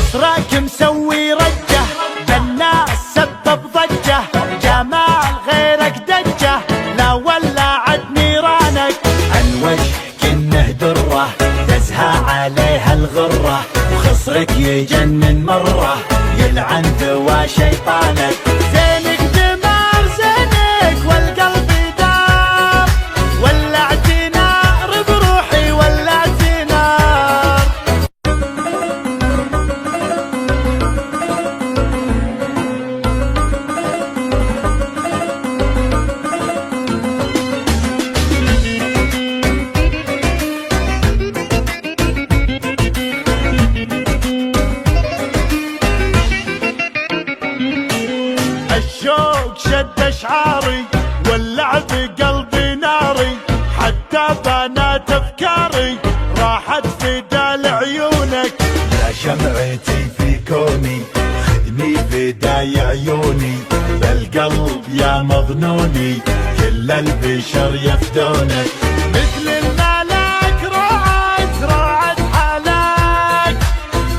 خسرك مسوي رجه بالناس سبب ضجه، جمال غيرك دجه لا ولعت نيرانك. عن كنه دره تزهى عليها الغره، وخصرك يجنن مره يلعن ذوى شيطانك. زينك دمار زينك والقلب دار، ولعت نار بروحي ولعت نار. الشوق شد اشعاري ولع بقلبي ناري، حتى بنات افكاري راحت فدا لعيونك. يا شمعتي في كوني خدني فداي عيوني، بالقلب يا مظنوني كل البشر يفدونك. مثل الملاك راعت حالك،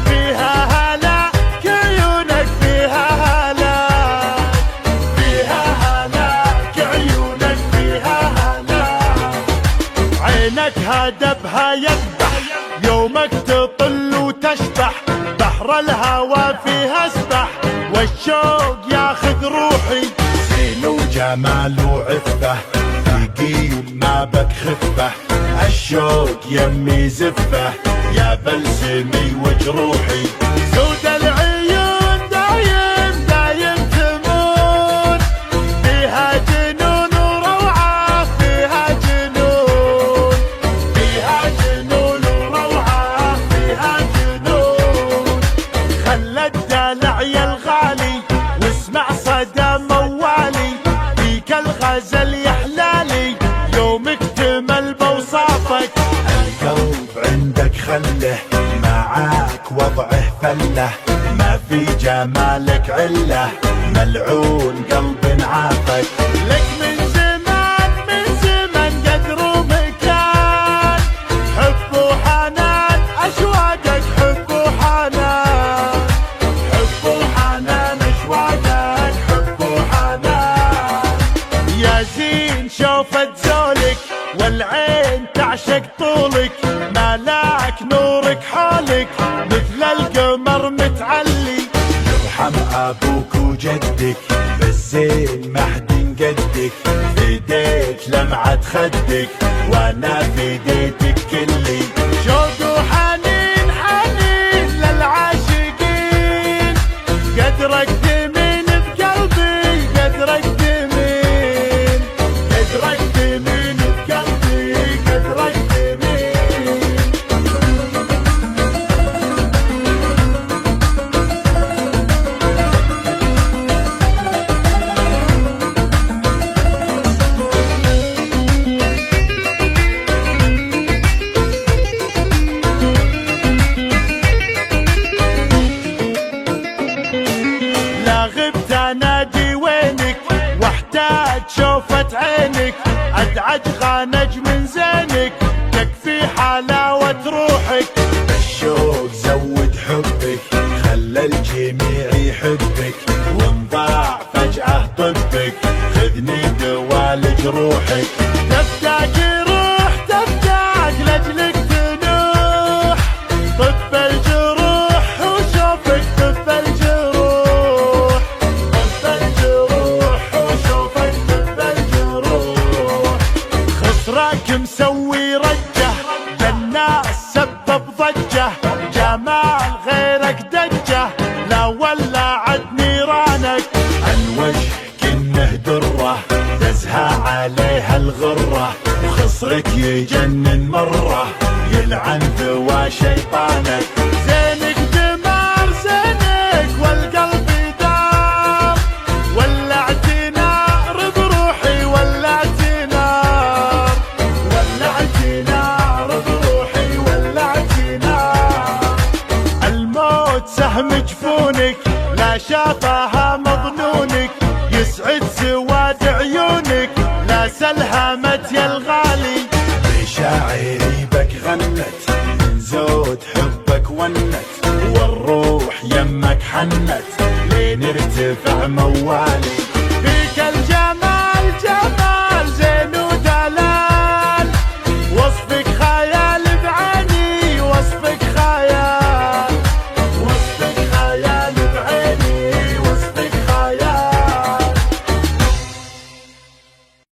فيها هلاك عيونك فيها هلاك، فيها هلاك عيونك فيها هلاك. عينك هدبها يذبح يومك تطل وتشبح، بحر الهوى فيها اسبح والشوق ياخذ روحي. زين وجمال وعفه ثقيل ما بك خفه، الشوق يمي زفه يا بلسمي وجروحي. سود العيون دايم تمون، فيها جنون وروعه فيها جنون، فيها جنون وروعه فيها جنون. خلى الدلع يا الغالي واسمع صدى موالي، فيك الغزل يحلالي يوم اكتمل بوصافك. القلب عندك خله معاك وضعه فله، ما في جمالك عله ملعون قلب عافك. لك من زمان قدر ومكان، حب وحنان اشواقك حب وحنان، حب وحنان اشواقك حب وحنان. يا زين شوفت زولك والعين تعشق طولك، ملاك نورك حولك مثل القمر متعلي. يرحم ابوك وجدك بالزين محد قدك، فديت لمعة خدك وانا فديتك كلي. شوق وحنين حنين للعاشقين، قدرك دمين بقلبي قدرك دمين، قدرك دمين بقلبي قدرك دمين. لا غبت انادي وينك واحتاج شوفة عينك، ادعج غانج من زينك تكفي حلاوة روحك. الشوق زود حبك خلى الجميع يحبك، وانضاع فجأة طبك خذني دوالج روحك. تفتاك روح تفتاك لاجلك تنوح، طب الجروح وشوفك طب الجروح، طب الجروح وشوفك طب الجروح. خسرك مسوي رجه بالناس سبب ضجه، جمال غيرك دجه لا ولعت نيرانك. عن كنه دره تزهى عليها الغره، وخصرك يجنن مره يلعن ذوى شيطانك. زينك دمار زينك والقلب دار، ولعت نار بروحي ولعت نار، ولعت نار بروحي ولعت نار. الموت سهم جفونك لا شافها مظنونك، يسعد سواد عيونك لا سلهمت يا الغالي. بشاعري بك غنت من زود حبك ونت، والروح حنت لين ارتفع موالي.